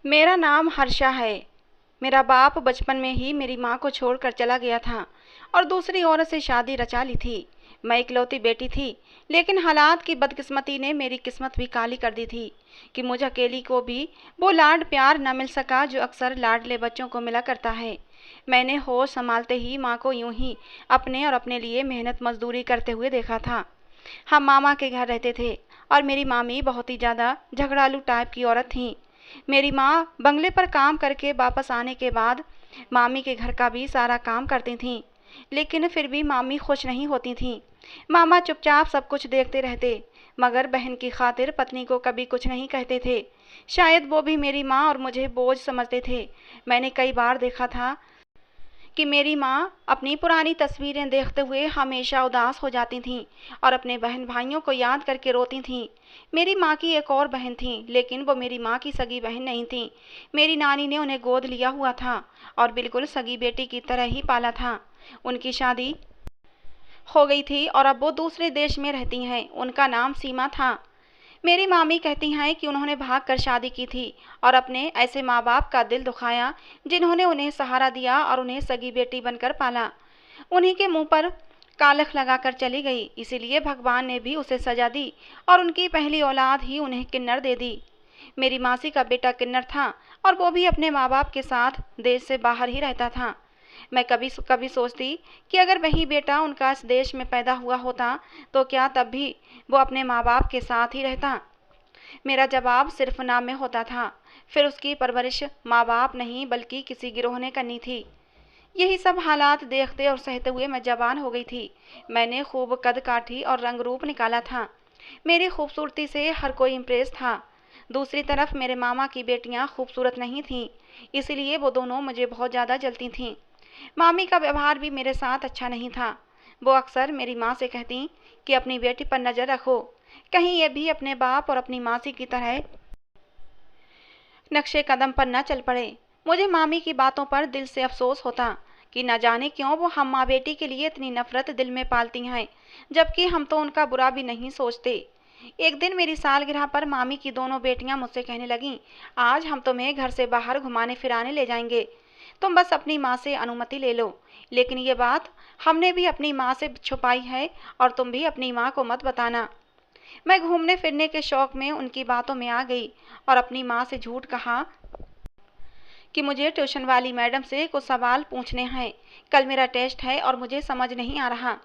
मेरा नाम हर्षा है। मेरा बाप बचपन में ही मेरी माँ को छोड़कर चला गया था और दूसरी औरत से शादी रचा ली थी। मैं इकलौती बेटी थी, लेकिन हालात की बदकिस्मती ने मेरी किस्मत भी काली कर दी थी कि मुझ अकेली को भी वो लाड प्यार न मिल सका जो अक्सर लाडले बच्चों को मिला करता है। मैंने होश संभालते ही माँ को यूं ही अपने और अपने लिए मेहनत मजदूरी करते हुए देखा था। हम मामा के घर रहते थे और मेरी मामी बहुत ही ज़्यादा झगड़ालू टाइप की औरत थी। मेरी माँ बंगले पर काम करके वापस आने के बाद मामी के घर का भी सारा काम करती थीं, लेकिन फिर भी मामी खुश नहीं होती थीं। मामा चुपचाप सब कुछ देखते रहते, मगर बहन की खातिर पत्नी को कभी कुछ नहीं कहते थे। शायद वो भी मेरी माँ और मुझे बोझ समझते थे। मैंने कई बार देखा था कि मेरी माँ अपनी पुरानी तस्वीरें देखते हुए हमेशा उदास हो जाती थीं और अपने बहन भाइयों को याद करके रोती थीं। मेरी माँ की एक और बहन थी, लेकिन वो मेरी माँ की सगी बहन नहीं थी। मेरी नानी ने उन्हें गोद लिया हुआ था और बिल्कुल सगी बेटी की तरह ही पाला था। उनकी शादी हो गई थी और अब वो दूसरे देश में रहती हैं। उनका नाम सीमा था। मेरी मामी कहती हैं कि उन्होंने भाग कर शादी की थी और अपने ऐसे माँ बाप का दिल दुखाया जिन्होंने उन्हें सहारा दिया और उन्हें सगी बेटी बनकर पाला। उन्हीं के मुंह पर कालख लगाकर चली गई, इसीलिए भगवान ने भी उसे सजा दी और उनकी पहली औलाद ही उन्हें किन्नर दे दी। मेरी मासी का बेटा किन्नर था और वो भी अपने माँ बाप के साथ देश से बाहर ही रहता था। मैं कभी कभी सोचती कि अगर वही बेटा उनका इस देश में पैदा हुआ होता तो क्या तब भी वो अपने माँ बाप के साथ ही रहता। मेरा जवाब सिर्फ नाम में होता था। फिर उसकी परवरिश माँ बाप नहीं बल्कि किसी गिरोह ने करनी थी। यही सब हालात देखते और सहते हुए मैं जवान हो गई थी। मैंने खूब कद काठी और रंग रूप निकाला था। मेरी खूबसूरती से हर कोई इम्प्रेस था। दूसरी तरफ मेरे मामा की बेटियां खूबसूरत नहीं थीं, इसलिए वो दोनों मुझे बहुत ज़्यादा जलती थीं। मामी का व्यवहार भी मेरे साथ अच्छा नहीं था। वो अक्सर मेरी माँ से कहती कि अपनी बेटी पर नज़र रखो, कहीं ये भी अपने बाप और अपनी मासी की तरह नक्शे कदम पर न चल पड़े। मुझे मामी की बातों पर दिल से अफसोस होता कि न जाने क्यों वो हम माँ बेटी के लिए इतनी नफरत दिल में पालती हैं, जबकि हम तो उनका बुरा भी नहीं सोचते। एक दिन मेरी सालगिरह पर मामी की दोनों बेटियां मुझसे कहने लगीं, आज हम तुम्हें घर से बाहर घुमाने फिराने ले जाएंगे, तुम बस अपनी माँ से अनुमति ले लो। लेकिन ये बात हमने भी अपनी माँ से छुपाई है और तुम भी अपनी माँ को मत बताना। मैं घूमने फिरने के शौक में उनकी बातों में आ गई और अपनी माँ से झूठ कहा कि मुझे ट्यूशन वाली मैडम से कुछ सवाल पूछने हैं। कल मेरा टेस्ट है और मुझे समझ नहीं आ रहा।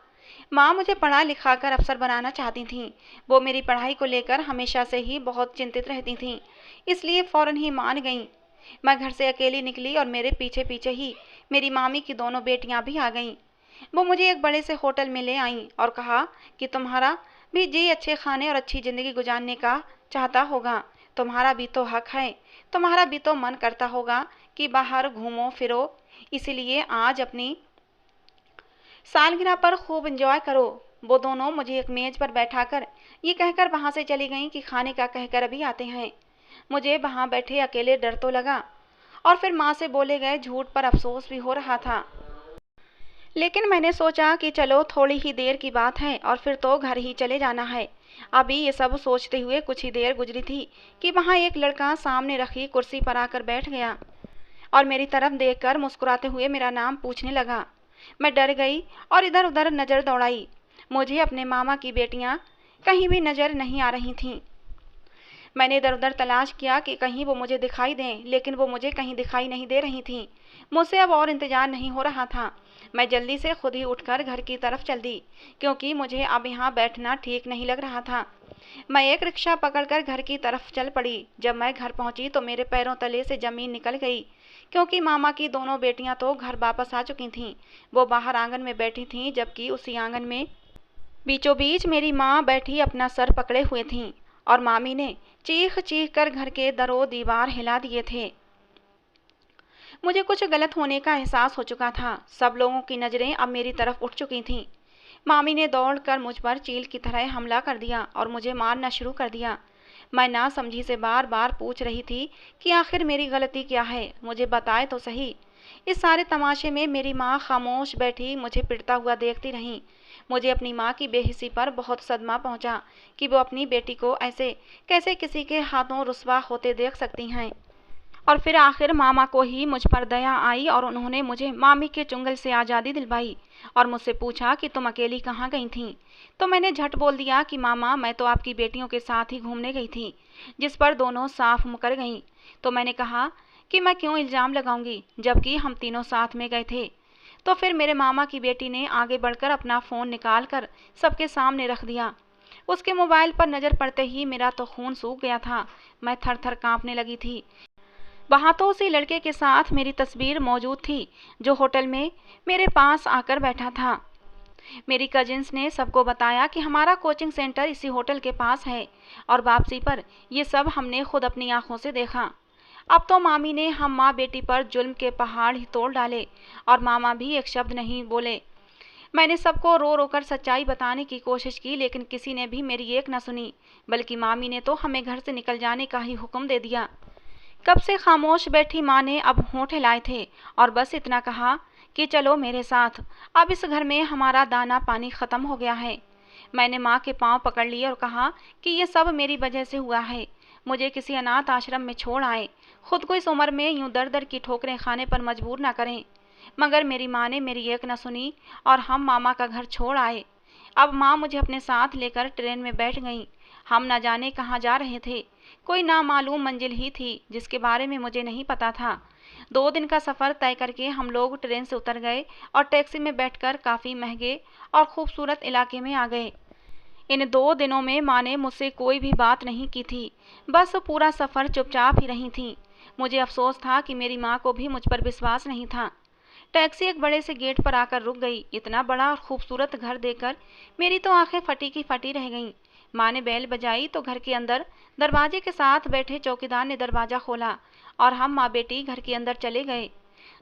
माँ मुझे पढ़ा लिखा कर अफसर बनाना चाहती थीं। वो मेरी पढ़ाई को लेकर हमेशा से ही बहुत चिंतित रहती थीं, इसलिए फ़ौरन ही मान गईं। मैं घर से अकेली निकली और मेरे पीछे पीछे ही मेरी मामी की दोनों बेटियां भी आ गईं। वो मुझे एक बड़े से होटल में ले आईं और कहा कि तुम्हारा भी जी अच्छे खाने और अच्छी ज़िंदगी गुजारने का चाहता होगा, तुम्हारा भी तो हक है, तुम्हारा भी तो मन करता होगा कि बाहर घूमो फिरो, इसलिए आज अपनी सालगिरह पर खूब एंजॉय करो। वो दोनों मुझे एक मेज पर बैठाकर ये कहकर वहाँ से चली गईं कि खाने का कहकर अभी आते हैं। मुझे वहाँ बैठे अकेले डर तो लगा और फिर माँ से बोले गए झूठ पर अफसोस भी हो रहा था। लेकिन मैंने सोचा कि चलो थोड़ी ही देर की बात है और फिर तो घर ही चले जाना है। अभी ये सब सोचते हुए कुछ ही देर गुजरी थी कि वहाँ एक लड़का सामने रखी कुर्सी पर आकर बैठ गया और मेरी तरफ देखकर मुस्कुराते हुए मेरा नाम पूछने लगा। मैं डर गई और इधर उधर नज़र दौड़ाई। मुझे अपने मामा की बेटियां कहीं भी नज़र नहीं आ रही थीं। मैंने इधर उधर तलाश किया कि कहीं वो मुझे दिखाई दें, लेकिन वो मुझे कहीं दिखाई नहीं दे रही थीं। मुझसे अब और इंतजार नहीं हो रहा था। मैं जल्दी से खुद ही उठकर घर की तरफ चल दी, क्योंकि मुझे अब यहाँ बैठना ठीक नहीं लग रहा था। मैं एक रिक्शा पकड़कर घर की तरफ चल पड़ी। जब मैं घर पहुंची तो मेरे पैरों तले से जमीन निकल गई, क्योंकि मामा की दोनों बेटियां तो घर वापस आ चुकी थीं। वो बाहर आंगन में बैठी थीं, जबकि उसी आंगन में बीचों बीच मेरी माँ बैठी अपना सर पकड़े हुए थीं और मामी ने चीख चीख कर घर के दरों दीवार हिला दिए थे। मुझे कुछ गलत होने का एहसास हो चुका था। सब लोगों की नज़रें अब मेरी तरफ उठ चुकी थीं। मामी ने दौड़कर मुझ पर चील की तरह हमला कर दिया और मुझे मारना शुरू कर दिया। मैं ना समझी से बार बार पूछ रही थी कि आखिर मेरी गलती क्या है, मुझे बताए तो सही। इस सारे तमाशे में मेरी माँ खामोश बैठी मुझे पिटता हुआ देखती रही। मुझे अपनी माँ की बेहिसी पर बहुत सदमा पहुँचा कि वो अपनी बेटी को ऐसे कैसे किसी के हाथों रुस्वा होते देख सकती हैं और फिर आखिर मामा को ही मुझ पर दया आई और उन्होंने मुझे मामी के चुंगल से आज़ादी दिलवाई और मुझसे पूछा कि तुम अकेली कहाँ गई थीं। तो मैंने झट बोल दिया कि मामा मैं तो आपकी बेटियों के साथ ही घूमने गई थी, जिस पर दोनों साफ मुकर गईं। तो मैंने कहा कि मैं क्यों इल्ज़ाम लगाऊंगी जबकि हम तीनों साथ में गए थे। तो फिर मेरे मामा की बेटी ने आगे बढ़कर अपना फ़ोन निकाल कर सबके सामने रख दिया। उसके मोबाइल पर नज़र पड़ते ही मेरा तो खून सूख गया था, मैं थर थर काँपने लगी थी। वहाँ तो उसी लड़के के साथ मेरी तस्वीर मौजूद थी जो होटल में मेरे पास आकर बैठा था। मेरी कजिन्स ने सबको बताया कि हमारा कोचिंग सेंटर इसी होटल के पास है और वापसी पर ये सब हमने खुद अपनी आंखों से देखा। अब तो मामी ने हम माँ बेटी पर जुल्म के पहाड़ ही तोड़ डाले और मामा भी एक शब्द नहीं बोले। मैंने सबको रो रो कर सच्चाई बताने की कोशिश की, लेकिन किसी ने भी मेरी एक न सुनी, बल्कि मामी ने तो हमें घर से निकल जाने का ही हुक्म दे दिया। कब से खामोश बैठी माँ ने अब होंठ हिलाए थे और बस इतना कहा कि चलो मेरे साथ, अब इस घर में हमारा दाना पानी खत्म हो गया है। मैंने माँ के पांव पकड़ लिए और कहा कि ये सब मेरी वजह से हुआ है, मुझे किसी अनाथ आश्रम में छोड़ आए, खुद को इस उम्र में यूं दर दर की ठोकरें खाने पर मजबूर न करें। मगर मेरी माँ ने मेरी एक न सुनी और हम मामा का घर छोड़ आए। अब माँ मुझे अपने साथ लेकर ट्रेन में बैठ गईं। हम न जाने कहाँ जा रहे थे, कोई नामालूम मंजिल ही थी जिसके बारे में मुझे नहीं पता था। 2 दिन का सफ़र तय करके हम लोग ट्रेन से उतर गए और टैक्सी में बैठकर काफ़ी महंगे और खूबसूरत इलाके में आ गए। इन 2 दिनों में माँ ने मुझसे कोई भी बात नहीं की थी, बस पूरा सफ़र चुपचाप ही रही थी। मुझे अफसोस था कि मेरी माँ को भी मुझ पर विश्वास नहीं था। टैक्सी एक बड़े से गेट पर आकर रुक गई। इतना बड़ा और खूबसूरत घर देखकर मेरी तो आंखें फटी की फटी रह गईं। माँ ने बेल बजाई तो घर के अंदर दरवाजे के साथ बैठे चौकीदार ने दरवाज़ा खोला और हम माँ बेटी घर के अंदर चले गए।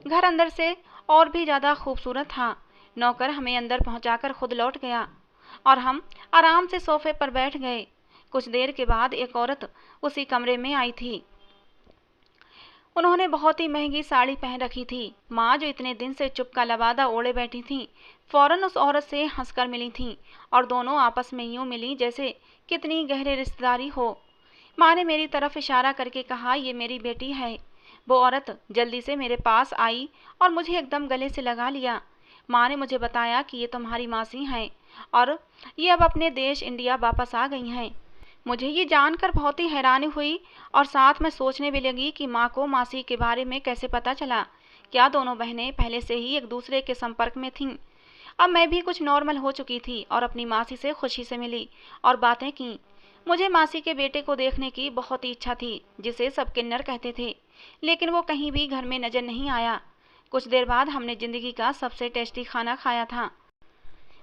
घर अंदर से और भी ज़्यादा खूबसूरत था। नौकर हमें अंदर पहुंचाकर खुद लौट गया और हम आराम से सोफे पर बैठ गए। कुछ देर के बाद एक औरत उसी कमरे में आई थी। उन्होंने बहुत ही महंगी साड़ी पहन रखी थी। माँ जो इतने दिन से चुप का लबादा ओढ़े बैठी थीं, फौरन उस औरत से हंसकर मिली थीं और दोनों आपस में यूं मिली जैसे कितनी गहरी रिश्तेदारी हो। माँ ने मेरी तरफ इशारा करके कहा, ये मेरी बेटी है। वो औरत जल्दी से मेरे पास आई और मुझे एकदम गले से लगा लिया। माँ ने मुझे बताया कि ये तुम्हारी मासी हैं और ये अब अपने देश इंडिया वापस आ गई हैं। मुझे ये जानकर बहुत ही हैरानी हुई और साथ में सोचने भी लगी कि माँ को मासी के बारे में कैसे पता चला। क्या दोनों बहनें पहले से ही एक दूसरे के संपर्क में थीं? अब मैं भी कुछ नॉर्मल हो चुकी थी और अपनी मासी से खुशी से मिली और बातें की। मुझे मासी के बेटे को देखने की बहुत ही इच्छा थी, जिसे सब किन्नर कहते थे, लेकिन वो कहीं भी घर में नजर नहीं आया। कुछ देर बाद हमने जिंदगी का सबसे टेस्टी खाना खाया था।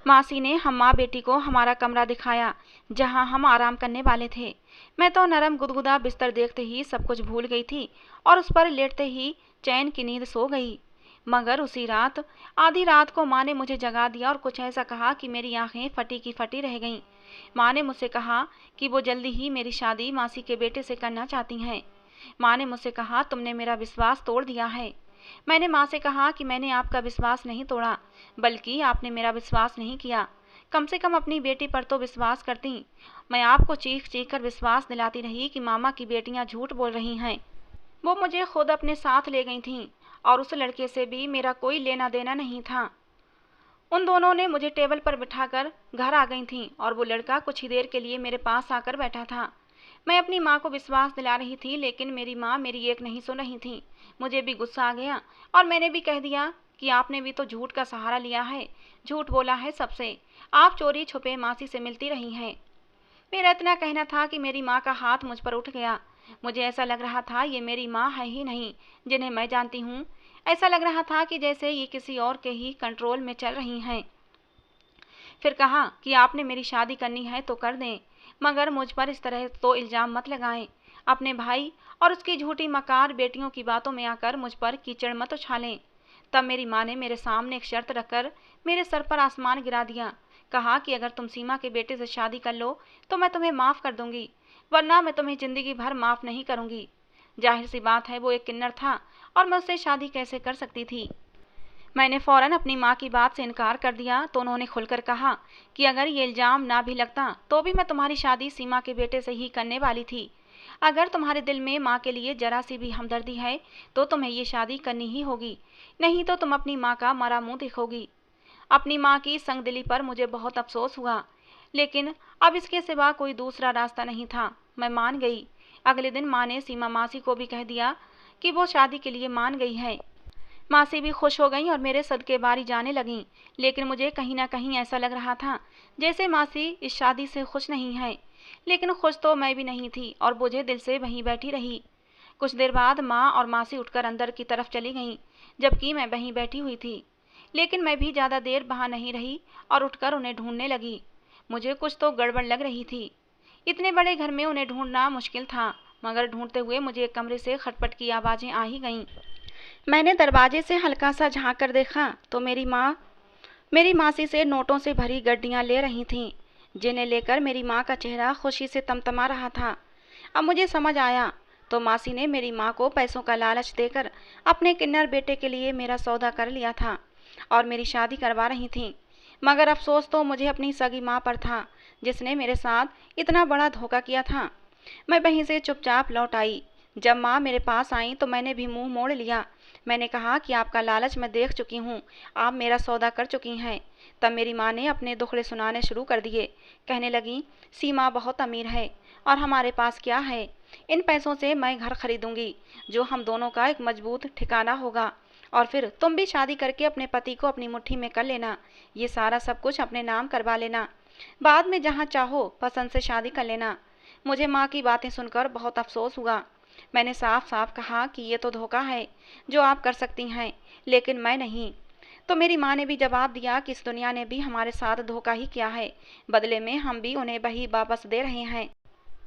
मासी ने हम माँ बेटी को हमारा कमरा दिखाया जहाँ हम आराम करने वाले थे। मैं तो नरम गुदगुदा बिस्तर देखते ही सब कुछ भूल गई थी और उस पर लेटते ही चैन की नींद सो गई। मगर उसी रात आधी रात को माँ ने मुझे जगा दिया और कुछ ऐसा कहा कि मेरी आंखें फटी की फटी रह गईं। माँ ने मुझसे कहा कि वो जल्दी ही मेरी शादी मासी के बेटे से करना चाहती हैं। माँ ने मुझसे कहा, तुमने मेरा विश्वास तोड़ दिया है। मैंने माँ से कहा कि मैंने आपका विश्वास नहीं तोड़ा, बल्कि आपने मेरा विश्वास नहीं किया। कम से कम अपनी बेटी पर तो विश्वास करती। मैं आपको चीख चीख कर विश्वास दिलाती रही कि मामा की बेटियां झूठ बोल रही हैं। वो मुझे खुद अपने साथ ले गई थीं और उस लड़के से भी मेरा कोई लेना देना नहीं था। उन दोनों ने मुझे टेबल पर बिठाकर घर आ गई थीं और वो लड़का कुछ ही देर के लिए मेरे पास आकर बैठा था। मैं अपनी माँ को विश्वास दिला रही थी, लेकिन मेरी माँ मेरी एक नहीं सुन रही थी। मुझे भी गुस्सा आ गया और मैंने भी कह दिया कि आपने भी तो झूठ का सहारा लिया है, झूठ बोला है सबसे। आप चोरी छुपे मासी से मिलती रही हैं। मेरा इतना कहना था कि मेरी माँ का हाथ मुझ पर उठ गया। मुझे ऐसा लग रहा था ये मेरी माँ है ही नहीं जिन्हें मैं जानती हूँ। ऐसा लग रहा था कि जैसे ये किसी और के ही कंट्रोल में चल रही हैं। फिर कहा कि आपने मेरी शादी करनी है तो कर दें, मगर मुझ पर इस तरह तो इल्ज़ाम मत लगाएं। अपने भाई और उसकी झूठी मकार बेटियों की बातों में आकर मुझ पर कीचड़ मत उछालें। तब मेरी माँ ने मेरे सामने एक शर्त रखकर मेरे सर पर आसमान गिरा दिया। कहा कि अगर तुम सीमा के बेटे से शादी कर लो तो मैं तुम्हें माफ़ कर दूंगी, वरना मैं तुम्हें ज़िंदगी भर माफ़ नहीं करूंगी। जाहिर सी बात है वो एक किन्नर था और मैं उससे शादी कैसे कर सकती थी। मैंने फ़ौरन अपनी माँ की बात से इनकार कर दिया तो उन्होंने खुलकर कहा कि अगर ये इल्ज़ाम ना भी लगता तो भी मैं तुम्हारी शादी सीमा के बेटे से ही करने वाली थी। अगर तुम्हारे दिल में माँ के लिए जरा सी भी हमदर्दी है तो तुम्हें ये शादी करनी ही होगी, नहीं तो तुम अपनी माँ का मरा मुंह देखोगी। अपनी माँ की संगदिली पर मुझे बहुत अफसोस हुआ, लेकिन अब इसके सिवा कोई दूसरा रास्ता नहीं था। मैं मान गई। अगले दिन माँ ने सीमा मासी को भी कह दिया कि वो शादी के लिए मान गई है। मासी भी खुश हो गई और मेरे सदके बारी जाने लगीं, लेकिन मुझे कहीं ना कहीं ऐसा लग रहा था जैसे मासी इस शादी से खुश नहीं है। लेकिन खुश तो मैं भी नहीं थी और मुझे दिल से वहीं बैठी रही। कुछ देर बाद माँ और मासी उठकर अंदर की तरफ चली गईं, जबकि मैं वहीं बैठी हुई थी। लेकिन मैं भी ज़्यादा देर वहाँ नहीं रही और उठकर उन्हें ढूंढने लगी। मुझे कुछ तो गड़बड़ लग रही थी। इतने बड़े घर में उन्हें ढूंढना मुश्किल था, मगर ढूंढते हुए मुझे एक कमरे से खटपट की आवाज़ें आ ही गईं। मैंने दरवाजे से हल्का सा झाँक कर देखा तो मेरी मासी से नोटों से भरी गड्डियाँ ले रही थीं, जिन्हें लेकर मेरी माँ का चेहरा खुशी से तमतमा रहा था। अब मुझे समझ आया, तो मासी ने मेरी माँ को पैसों का लालच देकर अपने किन्नर बेटे के लिए मेरा सौदा कर लिया था और मेरी शादी करवा रही थीं। मगर अफसोस तो मुझे अपनी सगी माँ पर था, जिसने मेरे साथ इतना बड़ा धोखा किया था। मैं वहीं से चुपचाप लौट आई। जब माँ मेरे पास आई तो मैंने भी मुंह मोड़ लिया। मैंने कहा कि आपका लालच मैं देख चुकी हूँ, आप मेरा सौदा कर चुकी हैं। तब मेरी माँ ने अपने दुखड़े सुनाने शुरू कर दिए। कहने लगी, सीमा बहुत अमीर है और हमारे पास क्या है। इन पैसों से मैं घर खरीदूंगी, जो हम दोनों का एक मजबूत ठिकाना होगा, और फिर तुम भी शादी करके अपने पति को अपनी मुट्ठी में कर लेना। ये सारा सब कुछ अपने नाम करवा लेना। बाद में जहाँ चाहो पसंद से शादी कर लेना। मुझे माँ की बातें सुनकर बहुत अफसोस हुआ। मैंने साफ साफ कहा कि ये तो धोखा है जो आप कर सकती हैं, लेकिन मैं नहीं। तो मेरी माँ ने भी जवाब दिया कि इस दुनिया ने भी हमारे साथ धोखा ही किया है, बदले में हम भी उन्हें वही वापस दे रहे हैं।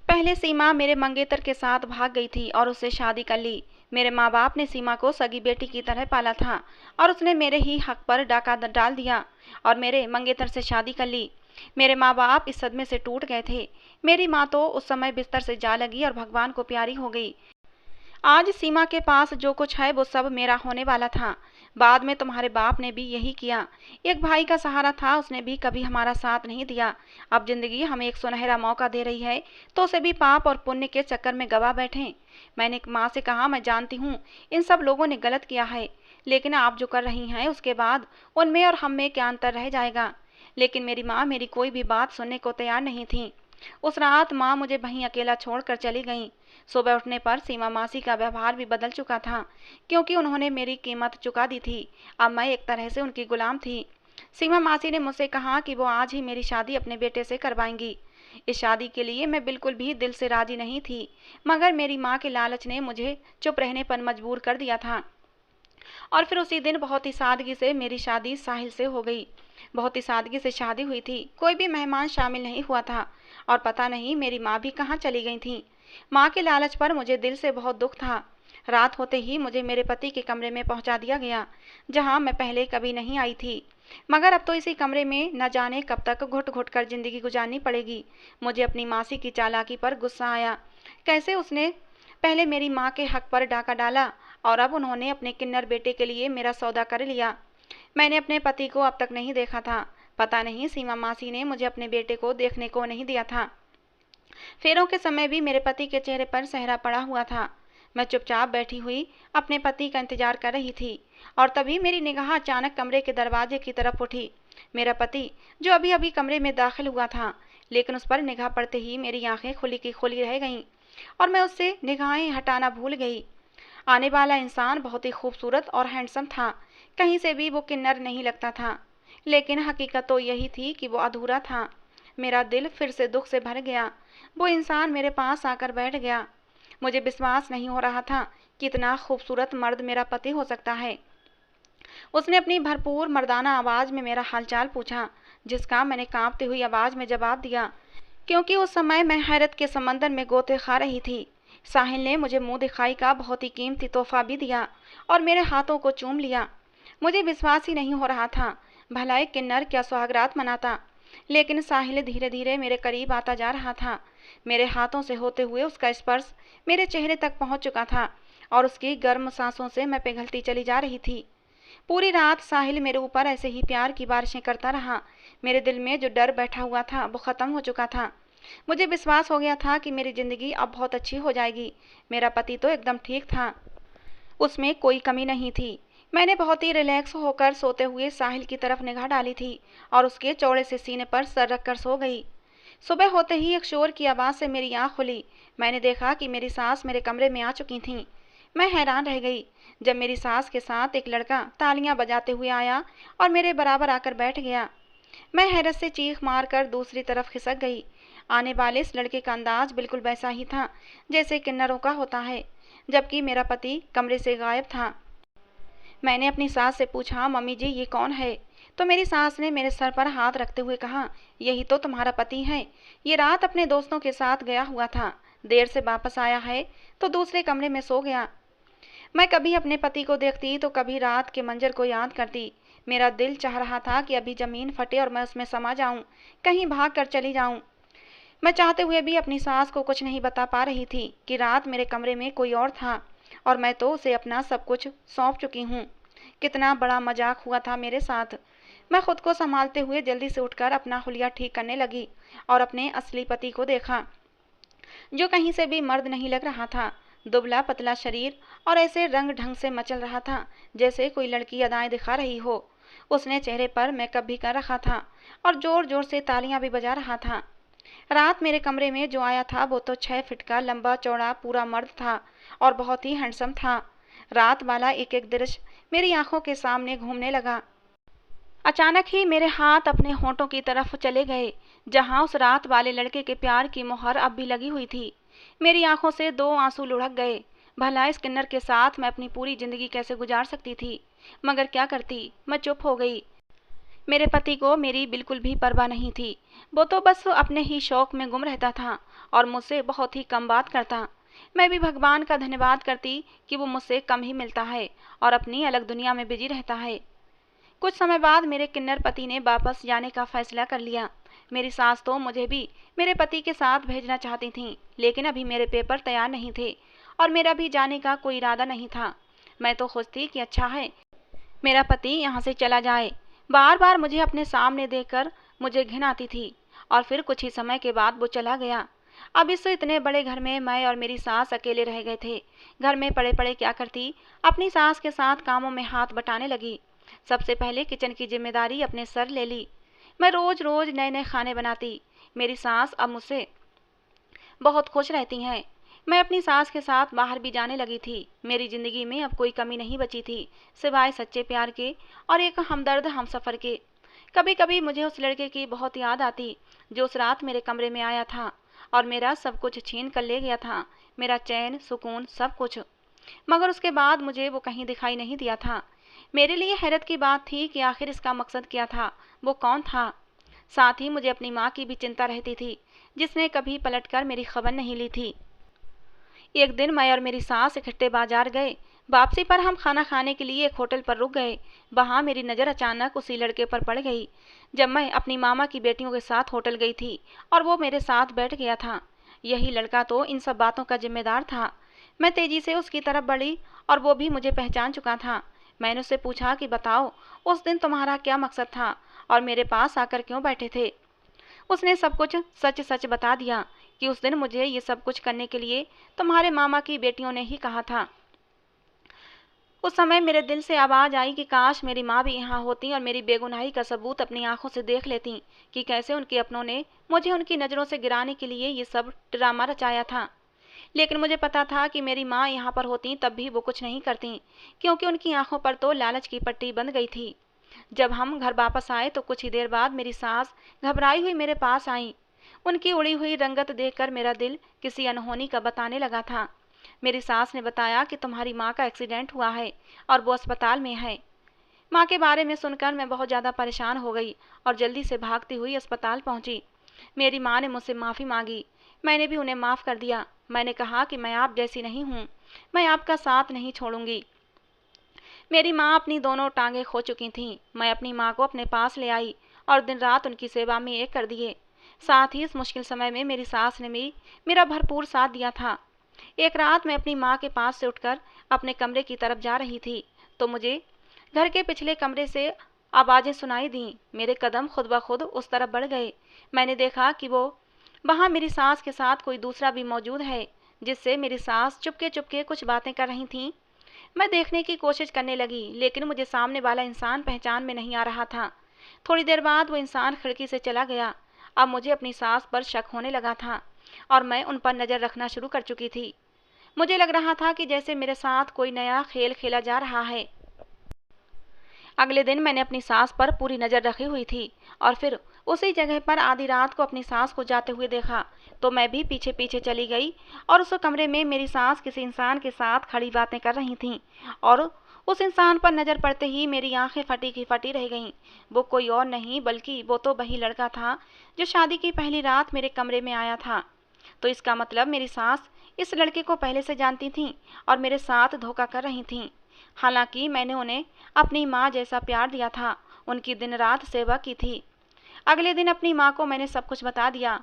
पहले सीमा मेरे मंगेतर के साथ भाग गई थी और उससे शादी कर ली। मेरे माँ बाप ने सीमा को सगी बेटी की तरह पाला था और उसने मेरे ही हक पर डाका डाल दिया और मेरे मंगेतर से शादी कर ली। मेरे माँ बाप इस सदमे से टूट गए थे। मेरी माँ तो उस समय बिस्तर से जा लगी और भगवान को प्यारी हो गई। आज सीमा के पास जो कुछ है वो सब मेरा होने वाला था। बाद में तुम्हारे बाप ने भी यही किया। एक भाई का सहारा था, उसने भी कभी हमारा साथ नहीं दिया। अब जिंदगी हमें एक सुनहरा मौका दे रही है तो उसे भी पाप और पुण्य के चक्कर में गवा बैठे। मैंने माँ से कहा, मैं जानती हूँ इन सब लोगों ने गलत किया है, लेकिन आप जो कर रही हैं उसके बाद उनमें और हम में क्या अंतर रह जाएगा। लेकिन मेरी माँ मेरी कोई भी बात सुनने को तैयार नहीं थी। उस रात माँ मुझे वहीं अकेला छोड़कर चली गईं। सुबह उठने पर सीमा मासी का व्यवहार भी बदल चुका था, क्योंकि उन्होंने मेरी कीमत चुका दी थी। अब मैं एक तरह से उनकी गुलाम थी। सीमा मासी ने मुझसे कहा कि वो आज ही मेरी शादी अपने बेटे से करवाएंगी। इस शादी के लिए मैं बिल्कुल भी दिल से राजी नहीं थी, मगर मेरी माँ के लालच ने मुझे चुप रहने पर मजबूर कर दिया था। और फिर उसी दिन बहुत ही सादगी से मेरी शादी साहिल से हो गई। बहुत ही सादगी से शादी हुई थी, कोई भी मेहमान शामिल नहीं हुआ था और पता नहीं मेरी माँ भी कहाँ चली गई थी। माँ के लालच पर मुझे दिल से बहुत दुख था। रात होते ही मुझे मेरे पति के कमरे में पहुंचा दिया गया, जहां मैं पहले कभी नहीं आई थी। मगर अब तो इसी कमरे में न जाने कब तक घुट घुट कर जिंदगी गुजारनी पड़ेगी। मुझे अपनी मासी की चालाकी पर गुस्सा आया। कैसे उसने पहले मेरी माँ के हक पर डाका डाला और अब उन्होंने अपने किन्नर बेटे के लिए मेरा सौदा कर लिया। मैंने अपने पति को अब तक नहीं देखा था। पता नहीं सीमा मासी ने मुझे अपने बेटे को देखने को नहीं दिया था। फेरों के समय भी मेरे पति के चेहरे पर सहरा पड़ा हुआ था। मैं चुपचाप बैठी हुई अपने पति का इंतजार कर रही थी और तभी मेरी निगाह अचानक कमरे के दरवाजे की तरफ उठी। मेरा पति, जो अभी अभी कमरे में दाखिल हुआ था, लेकिन उस पर निगाह पड़ते ही मेरी आंखें खुली की खुली रह गईं और मैं उससे निगाहें हटाना भूल गई। आने वाला इंसान बहुत ही खूबसूरत और हैंडसम था। कहीं से भी वो किन्नर नहीं लगता था, लेकिन हकीकत तो यही थी कि वो अधूरा था। मेरा दिल फिर से दुख से भर गया। वो इंसान मेरे पास आकर बैठ गया। मुझे विश्वास नहीं हो रहा था कि इतना खूबसूरत मर्द मेरा पति हो सकता है। उसने अपनी भरपूर मर्दाना आवाज़ में मेरा हालचाल पूछा, जिसका मैंने कांपती हुई आवाज़ में जवाब दिया, क्योंकि उस समय मैं हैरत के समंदर में गोते खा रही थी। साहिल ने मुझे मुंह दिखाई का बहुत ही कीमती तोहफा भी दिया और मेरे हाथों को चूम लिया। मुझे विश्वास ही नहीं हो रहा था। भला एक किन्नर क्या सुहागरात मनाता, लेकिन साहिल धीरे धीरे मेरे करीब आता जा रहा था। मेरे हाथों से होते हुए उसका स्पर्श मेरे चेहरे तक पहुंच चुका था और उसकी गर्म सांसों से मैं पिघलती चली जा रही थी। पूरी रात साहिल मेरे ऊपर ऐसे ही प्यार की बारिशें करता रहा। मेरे दिल में जो डर बैठा हुआ था वो ख़त्म हो चुका था। मुझे विश्वास हो गया था कि मेरी ज़िंदगी अब बहुत अच्छी हो जाएगी। मेरा पति तो एकदम ठीक था, उसमें कोई कमी नहीं थी। मैंने बहुत ही रिलैक्स होकर सोते हुए साहिल की तरफ निगाह डाली थी और उसके चौड़े से सीने पर सर रखकर सो गई। सुबह होते ही एक शोर की आवाज़ से मेरी आँख खुली। मैंने देखा कि मेरी सास मेरे कमरे में आ चुकी थीं। मैं हैरान रह गई जब मेरी सास के साथ एक लड़का तालियां बजाते हुए आया और मेरे बराबर आकर बैठ गया। मैं हैरत से चीख मारकर दूसरी तरफ खिसक गई। आने वाले इस लड़के का अंदाज बिल्कुल वैसा ही था जैसे किन्नरों का होता है, जबकि मेरा पति कमरे से गायब था। मैंने अपनी सास से पूछा, मम्मी जी ये कौन है? तो मेरी सास ने मेरे सर पर हाथ रखते हुए कहा, यही तो तुम्हारा पति है। ये रात अपने दोस्तों के साथ गया हुआ था, देर से वापस आया है तो दूसरे कमरे में सो गया। मैं कभी अपने पति को देखती तो कभी रात के मंजर को याद करती। मेरा दिल चाह रहा था कि अभी जमीन फटे और मैं उसमें समा जाऊं, कहीं भाग कर चली जाऊं। मैं चाहते हुए भी अपनी सास को कुछ नहीं बता पा रही थी कि रात मेरे कमरे में कोई और था और मैं तो उसे अपना सब कुछ सौंप चुकी हूँ। कितना बड़ा मजाक हुआ था मेरे साथ। मैं खुद को संभालते हुए जल्दी से उठकर अपना हुलिया ठीक करने लगी और अपने असली पति को देखा, जो कहीं से भी मर्द नहीं लग रहा था। दुबला पतला शरीर और ऐसे रंग ढंग से मचल रहा था जैसे कोई लड़की अदाएं दिखा रही हो। उसने चेहरे पर मेकअप भी कर रखा था और जोर जोर से तालियां भी बजा रहा था। रात मेरे कमरे में जो आया था वो तो 6 फीट का लंबा चौड़ा पूरा मर्द था और बहुत ही हैंडसम था। रात वाला एक एक दृश्य मेरी आंखों के सामने घूमने लगा। अचानक ही मेरे हाथ अपने होंठों की तरफ चले गए, जहां उस रात वाले लड़के के प्यार की मोहर अब भी लगी हुई थी। मेरी आंखों से 2 आंसू लुढ़क गए। भला इस किन्नर के साथ मैं अपनी पूरी जिंदगी कैसे गुजार सकती थी, मगर क्या करती, मैं चुप हो गई। मेरे पति को मेरी बिल्कुल भी परवाह नहीं थी। वो तो बस अपने ही शौक में गुम रहता था और मुझसे बहुत ही कम बात करता। मैं भी भगवान का धन्यवाद करती कि वो मुझसे कम ही मिलता है और अपनी अलग दुनिया में बिजी रहता है। कुछ समय बाद मेरे किन्नर पति ने वापस जाने का फैसला कर लिया। मेरी सास तो मुझे भी मेरे पति के साथ भेजना चाहती थीं, लेकिन अभी मेरे पेपर तैयार नहीं थे और मेरा भी जाने का कोई इरादा नहीं था। मैं तो खुश थी कि अच्छा है मेरा पति यहाँ से चला जाए। बार बार मुझे अपने सामने देखकर मुझे घिन आती थी और फिर कुछ ही समय के बाद वो चला गया। अब इस इतने बड़े घर में मैं और मेरी सास अकेले रह गए थे। घर में पड़े पड़े क्या करती, अपनी सास के साथ कामों में हाथ बटाने लगी। सबसे पहले किचन की जिम्मेदारी अपने सर ले ली। मैं रोज रोज नए नए खाने बनाती। मेरी सास अब मुझसे बहुत खुश रहती हैं। मैं अपनी सास के साथ बाहर भी जाने लगी थी। मेरी जिंदगी में अब कोई कमी नहीं बची थी, सिवाय सच्चे प्यार के और एक हमदर्द हमसफर के। कभी कभी मुझे उस लड़के की बहुत याद आती जो उस रात मेरे कमरे में आया था और मेरा सब कुछ छीन कर ले गया था, मेरा चैन सुकून सब कुछ। मगर उसके बाद मुझे वो कहीं दिखाई नहीं दिया था। मेरे लिए हैरत की बात थी कि आखिर इसका मकसद क्या था, वो कौन था। साथ ही मुझे अपनी माँ की भी चिंता रहती थी, जिसने कभी पलटकर मेरी खबर नहीं ली थी। एक दिन मैं और मेरी सास इकट्ठे बाजार गए। वापसी पर हम खाना खाने के लिए एक होटल पर रुक गए। वहाँ मेरी नज़र अचानक उसी लड़के पर पड़ गई जब मैं अपनी मामा की बेटियों के साथ होटल गई थी और वो मेरे साथ बैठ गया था। यही लड़का तो इन सब बातों का जिम्मेदार था। मैं तेजी से उसकी तरफ बढ़ी और वो भी मुझे पहचान चुका था। मैंने उससे पूछा कि बताओ, उस दिन तुम्हारा क्या मकसद था और मेरे पास आकर क्यों बैठे थे। उसने सब कुछ सच सच बता दिया कि उस दिन मुझे ये सब कुछ करने के लिए तुम्हारे मामा की बेटियों ने ही कहा था। उस समय मेरे दिल से आवाज़ आई कि काश मेरी माँ भी यहाँ होती और मेरी बेगुनाही का सबूत अपनी आंखों से देख लेती कि कैसे उनके अपनों ने मुझे उनकी नज़रों से गिराने के लिए ये सब ड्रामा रचाया था। लेकिन मुझे पता था कि मेरी माँ यहाँ पर होती तब भी वो कुछ नहीं करती, क्योंकि उनकी आंखों पर तो लालच की पट्टी बंध गई थी। जब हम घर वापस आए तो कुछ ही देर बाद मेरी सास घबराई हुई मेरे पास आई। उनकी उड़ी हुई रंगत देखकर मेरा दिल किसी अनहोनी का बताने लगा था। मेरी सास ने बताया कि तुम्हारी माँ का एक्सीडेंट हुआ है और वो अस्पताल में है। माँ के बारे में सुनकर मैं बहुत ज़्यादा परेशान हो गई और जल्दी से भागती हुई अस्पताल पहुँची। मेरी माँ ने मुझसे माफ़ी मांगी। मैंने भी उन्हें माफ़ कर दिया। मैंने कहा कि मैं आप जैसी नहीं हूँ, मैं आपका साथ नहीं छोड़ूंगी। मेरी माँ अपनी दोनों टांगें खो चुकी थीं। मैं अपनी माँ को अपने पास ले आई और दिन रात उनकी सेवा में एक कर दिए। साथ ही इस मुश्किल समय में मेरी सास ने भी मेरा भरपूर साथ दिया था। एक रात मैं अपनी माँ के पास से उठकर अपने कमरे की तरफ जा रही थी तो मुझे घर के पिछले कमरे से आवाज़ें सुनाई दीं। मेरे कदम खुद ब खुद उस तरफ बढ़ गए। मैंने देखा कि वो वहाँ मेरी सास के साथ कोई दूसरा भी मौजूद है, जिससे मेरी सास चुपके चुपके कुछ बातें कर रही थीं। मैं देखने की कोशिश करने लगी, लेकिन मुझे सामने वाला इंसान पहचान में नहीं आ रहा था। थोड़ी देर बाद वो इंसान खिड़की से चला गया। अब मुझे अपनी सास पर शक होने लगा था और मैं उन पर नज़र रखना शुरू कर चुकी थी। मुझे लग रहा था कि जैसे मेरे साथ कोई नया खेल खेला जा रहा है। अगले दिन मैंने अपनी सास पर पूरी नज़र रखी हुई थी और फिर उसी जगह पर आधी रात को अपनी सास को जाते हुए देखा, तो मैं भी पीछे पीछे चली गई और उस कमरे में मेरी सास किसी इंसान के साथ खड़ी बातें कर रही थीं और उस इंसान पर नज़र पड़ते ही मेरी आंखें फटी की फटी रह गईं। वो कोई और नहीं बल्कि वो तो वही लड़का था जो शादी की पहली रात मेरे कमरे में आया था। तो इसका मतलब मेरी सास इस लड़के को पहले से जानती थीं और मेरे साथ धोखा कर रही थीं। हालांकि मैंने उन्हें अपनी माँ जैसा प्यार दिया था, उनकी दिन रात सेवा की थी। अगले दिन अपनी माँ को मैंने सब कुछ बता दिया।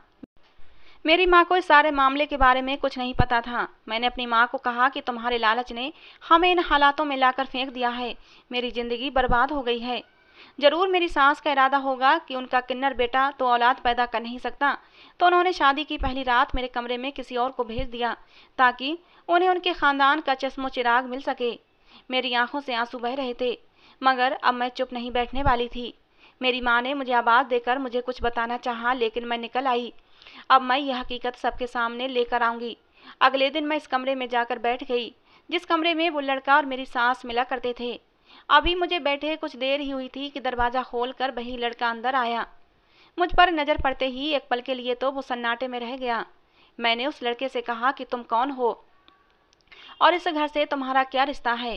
मेरी माँ को इस सारे मामले के बारे में कुछ नहीं पता था। मैंने अपनी माँ को कहा कि तुम्हारे लालच ने हमें इन हालातों में लाकर फेंक दिया है, मेरी ज़िंदगी बर्बाद हो गई है। जरूर मेरी सास का इरादा होगा कि उनका किन्नर बेटा तो औलाद पैदा कर नहीं सकता, तो उन्होंने शादी की पहली रात मेरे कमरे में किसी और को भेज दिया ताकि उन्हें उनके ख़ानदान का चश्मो चिराग मिल सके। मेरी आंखों से आंसू बह रहे थे, मगर अब मैं चुप नहीं बैठने वाली थी। मेरी माँ ने मुझे आवाज़ देकर मुझे कुछ बताना चाहा, लेकिन मैं निकल आई। अब मैं यह हकीकत सबके सामने लेकर आऊँगी। अगले दिन मैं इस कमरे में जाकर बैठ गई जिस कमरे में वो लड़का और मेरी सास मिला करते थे। अभी मुझे बैठे कुछ देर ही हुई थी कि दरवाज़ा खोलकर वही लड़का अंदर आया। मुझ पर नज़र पड़ते ही एक पल के लिए तो वो सन्नाटे में रह गया। मैंने उस लड़के से कहा कि तुम कौन हो और इस घर से तुम्हारा क्या रिश्ता है।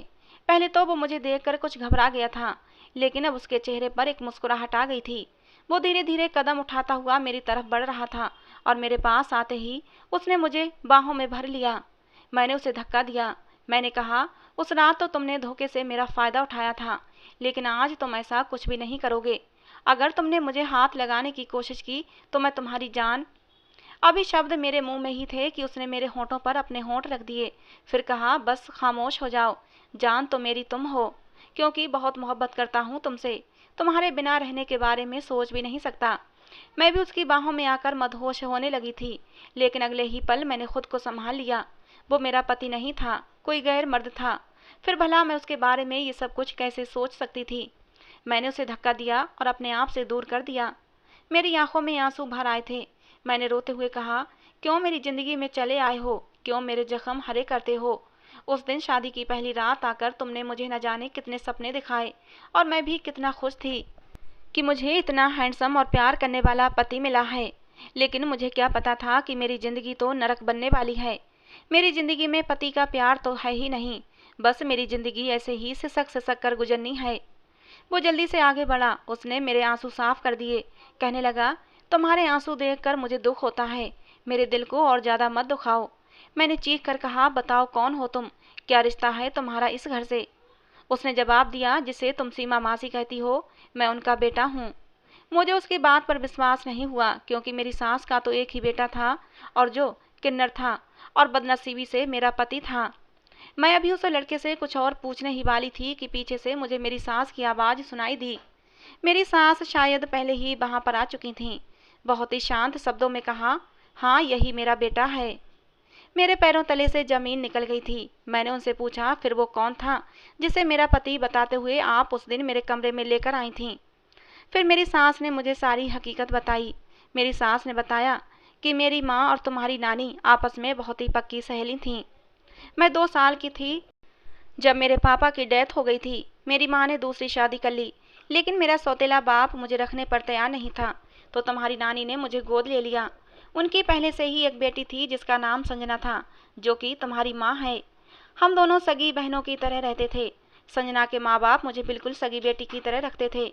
पहले तो वो मुझे देखकर कुछ घबरा गया था, लेकिन अब उसके चेहरे पर एक मुस्कुराहट आ गई थी। वो धीरे धीरे कदम उठाता हुआ मेरी तरफ बढ़ रहा था और मेरे पास आते ही उसने मुझे बाहों में भर लिया। मैंने उसे धक्का दिया। मैंने कहा, उस रात तो तुमने धोखे से मेरा फ़ायदा उठाया था, लेकिन आज तुम ऐसा कुछ भी नहीं करोगे। अगर तुमने मुझे हाथ लगाने की कोशिश की तो मैं तुम्हारी जान। अभी शब्द मेरे मुंह में ही थे कि उसने मेरे होठों पर अपने होंठ रख दिए। फिर कहा, बस खामोश हो जाओ। जान तो मेरी तुम हो, क्योंकि बहुत मोहब्बत करता हूँ तुमसे। तुम्हारे बिना रहने के बारे में सोच भी नहीं सकता। मैं भी उसकी बाहों में आकर मदहोश होने लगी थी, लेकिन अगले ही पल मैंने खुद को संभाल लिया। वो मेरा पति नहीं था, कोई गैर मर्द था। फिर भला मैं उसके बारे में ये सब कुछ कैसे सोच सकती थी। मैंने उसे धक्का दिया और अपने आप से दूर कर दिया। मेरी आंखों में आंसू भर आए थे। मैंने रोते हुए कहा, क्यों मेरी ज़िंदगी में चले आए हो, क्यों मेरे जख्म हरे करते हो। उस दिन शादी की पहली रात आकर तुमने मुझे न जाने कितने सपने दिखाए और मैं भी कितना खुश थी कि मुझे इतना हैंडसम और प्यार करने वाला पति मिला है। लेकिन मुझे क्या पता था कि मेरी ज़िंदगी तो नरक बनने वाली है। मेरी ज़िंदगी में पति का प्यार तो है ही नहीं, बस मेरी ज़िंदगी ऐसे ही सिसक सिसक कर गुजरनी है। वो जल्दी से आगे बढ़ा। उसने मेरे आंसू साफ कर दिए। कहने लगा, तुम्हारे आंसू देखकर मुझे दुख होता है, मेरे दिल को और ज़्यादा मत दुखाओ। मैंने चीख कर कहा, बताओ कौन हो तुम, क्या रिश्ता है तुम्हारा इस घर से। उसने जवाब दिया, जिसे तुम सीमा मासी कहती हो, मैं उनका बेटा हूँ। मुझे उसकी बात पर विश्वास नहीं हुआ, क्योंकि मेरी सास का तो एक ही बेटा था और जो किन्नर था और बदनसीबी से मेरा पति था। मैं अभी उस लड़के से कुछ और पूछने ही वाली थी कि पीछे से मुझे मेरी सास की आवाज़ सुनाई दी। मेरी सास शायद पहले ही वहाँ पर आ चुकी थीं। बहुत ही शांत शब्दों में कहा, हाँ यही मेरा बेटा है। मेरे पैरों तले से ज़मीन निकल गई थी। मैंने उनसे पूछा, फिर वो कौन था जिसे मेरा पति बताते हुए आप उस दिन मेरे कमरे में लेकर आई थीं। फिर मेरी सास ने मुझे सारी हकीकत बताई। मेरी सास ने बताया कि मेरी माँ और तुम्हारी नानी आपस में बहुत ही पक्की सहेली थीं। मैं 2 साल की थी जब मेरे पापा की डेथ हो गई थी। मेरी माँ ने दूसरी शादी कर ली, लेकिन मेरा सौतेला बाप मुझे रखने पर तैयार नहीं था, तो तुम्हारी नानी ने मुझे गोद ले लिया। उनकी पहले से ही एक बेटी थी जिसका नाम संजना था, जो कि तुम्हारी माँ है। हम दोनों सगी बहनों की तरह रहते थे। संजना के माँ बाप मुझे बिल्कुल सगी बेटी की तरह रखते थे।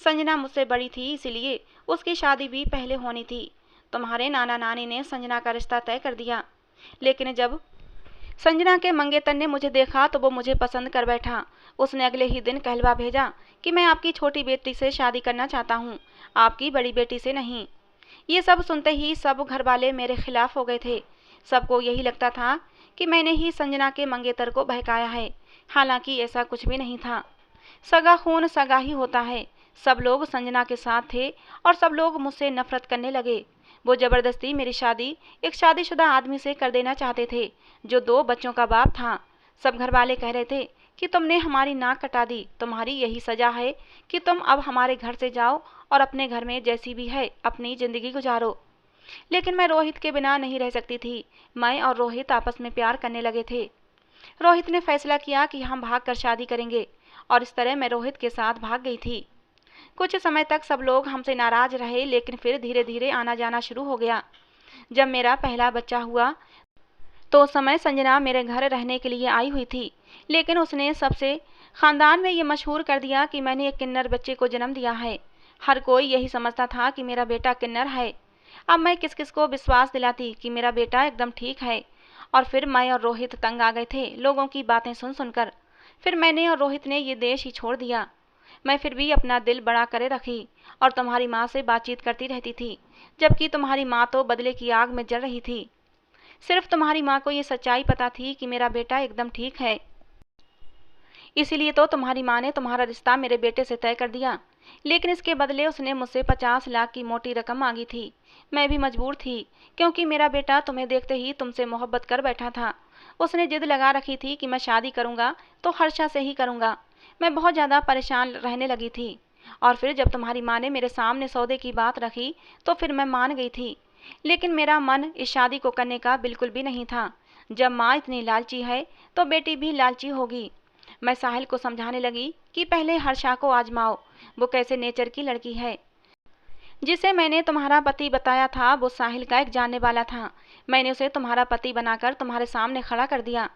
संजना मुझसे बड़ी थी, इसलिए उसकी शादी भी पहले होनी थी। तुम्हारे नाना नानी ने संजना का रिश्ता तय कर दिया, लेकिन जब संजना के मंगेतर ने मुझे देखा तो वो मुझे पसंद कर बैठा। उसने अगले ही दिन कहलवा भेजा कि मैं आपकी छोटी बेटी से शादी करना चाहता हूँ, आपकी बड़ी बेटी से नहीं। ये सब सुनते ही सब घर वाले मेरे खिलाफ हो गए थे। सबको यही लगता था कि मैंने ही संजना के मंगेतर को बहकाया है, हालांकि ऐसा कुछ भी नहीं था। सगा खून सगा ही होता है। सब लोग संजना के साथ थे और सब लोग मुझसे नफरत करने लगे। वो ज़बरदस्ती मेरी शादी एक शादीशुदा आदमी से कर देना चाहते थे, जो 2 बच्चों का बाप था। सब घर वाले कह रहे थे कि तुमने हमारी नाक कटा दी, तुम्हारी यही सज़ा है कि तुम अब हमारे घर से जाओ और अपने घर में जैसी भी है अपनी ज़िंदगी गुजारो। लेकिन मैं रोहित के बिना नहीं रह सकती थी। मैं और रोहित आपस में प्यार करने लगे थे। रोहित ने फैसला किया कि हम भाग कर शादी करेंगे और इस तरह मैं रोहित के साथ भाग गई थी। कुछ समय तक सब लोग हमसे नाराज रहे, लेकिन फिर धीरे धीरे आना जाना शुरू हो गया। जब मेरा पहला बच्चा हुआ तो उस समय संजना मेरे घर रहने के लिए आई हुई थी, लेकिन उसने सबसे खानदान में ये मशहूर कर दिया कि मैंने एक किन्नर बच्चे को जन्म दिया है। हर कोई यही समझता था कि मेरा बेटा किन्नर है। अब मैं किस किस को विश्वास दिलाती कि मेरा बेटा एकदम ठीक है। और फिर मैं और रोहित तंग आ गए थे लोगों की बातें सुन सुनकर। फिर मैंने और रोहित ने ये देश ही छोड़ दिया। मैं फिर भी अपना दिल बड़ा करे रखी और तुम्हारी माँ से बातचीत करती रहती थी, जबकि तुम्हारी माँ तो बदले की आग में जल रही थी। सिर्फ तुम्हारी माँ को ये सच्चाई पता थी कि मेरा बेटा एकदम ठीक है। इसीलिए तो तुम्हारी माँ ने तुम्हारा रिश्ता मेरे बेटे से तय कर दिया, लेकिन इसके बदले उसने मुझसे 50 लाख की मोटी रकम मांगी थी। मैं भी मजबूर थी, क्योंकि मेरा बेटा तुम्हें देखते ही तुमसे मोहब्बत कर बैठा था। उसने जिद लगा रखी थी कि मैं शादी करूंगा तो हर्षा से ही करूंगा। मैं बहुत ज़्यादा परेशान रहने लगी थी। और फिर जब तुम्हारी माँ ने मेरे सामने सौदे की बात रखी तो फिर मैं मान गई थी, लेकिन मेरा मन इस शादी को करने का बिल्कुल भी नहीं था। जब माँ इतनी लालची है तो बेटी भी लालची होगी। मैं साहिल को समझाने लगी कि पहले हर्षा को आजमाओ, वो कैसे नेचर की लड़की है। जिसे मैंने तुम्हारा पति बताया था वो साहिल का एक जानने वाला था। मैंने उसे तुम्हारा पति बनाकर तुम्हारे सामने खड़ा कर दिया।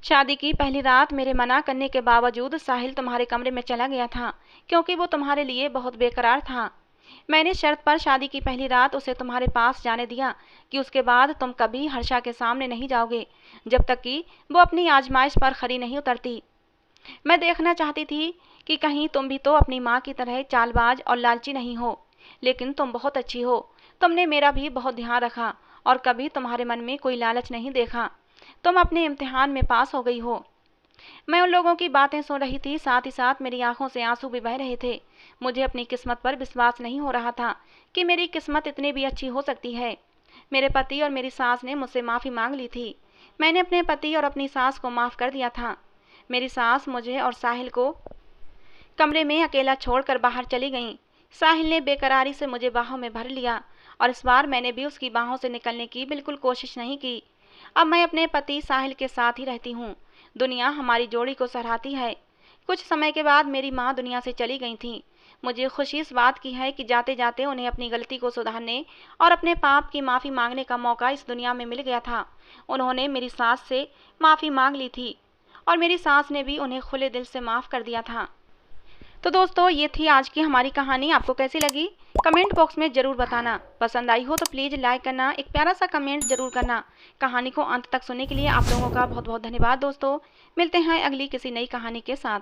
शादी की पहली रात मेरे मना करने के बावजूद साहिल तुम्हारे कमरे में चला गया था, क्योंकि वो तुम्हारे लिए बहुत बेकरार था। मैंने शर्त पर शादी की पहली रात उसे तुम्हारे पास जाने दिया कि उसके बाद तुम कभी हर्षा के सामने नहीं जाओगे, जब तक कि वो अपनी आजमाइश पर खरी नहीं उतरती। मैं देखना चाहती थी कि कहीं तुम भी तो अपनी माँ की तरह चालबाज और लालची नहीं हो। लेकिन तुम बहुत अच्छी हो, तुमने मेरा भी बहुत ध्यान रखा और कभी तुम्हारे मन में कोई लालच नहीं देखा। तुम अपने इम्तिहान में पास हो गई हो। मैं उन लोगों की बातें सुन रही थी, साथ ही साथ मेरी आंखों से आंसू भी बह रहे थे। मुझे अपनी किस्मत पर विश्वास नहीं हो रहा था कि मेरी किस्मत इतनी भी अच्छी हो सकती है। मेरे पति और मेरी सास ने मुझसे माफ़ी मांग ली थी। मैंने अपने पति और अपनी सास को माफ़ कर दिया था। मेरी सास मुझे और साहिल को कमरे में अकेला छोड़कर बाहर चली गईं। साहिल ने बेकरारी से मुझे बाहों में भर लिया और इस बार मैंने भी उसकी बाहों से निकलने की बिल्कुल कोशिश नहीं की। अब मैं अपने पति साहिल के साथ ही रहती हूँ। दुनिया हमारी जोड़ी को सराहती है। कुछ समय के बाद मेरी माँ दुनिया से चली गई थी। मुझे खुशी इस बात की है कि जाते जाते उन्हें अपनी गलती को सुधारने और अपने पाप की माफ़ी मांगने का मौका इस दुनिया में मिल गया था। उन्होंने मेरी सास से माफ़ी मांग ली थी और मेरी सास ने भी उन्हें खुले दिल से माफ़ कर दिया था। तो दोस्तों, ये थी आज की हमारी कहानी। आपको कैसी लगी कमेंट बॉक्स में ज़रूर बताना। पसंद आई हो तो प्लीज़ लाइक करना, एक प्यारा सा कमेंट ज़रूर करना। कहानी को अंत तक सुनने के लिए आप लोगों का बहुत बहुत धन्यवाद दोस्तों। मिलते हैं अगली किसी नई कहानी के साथ।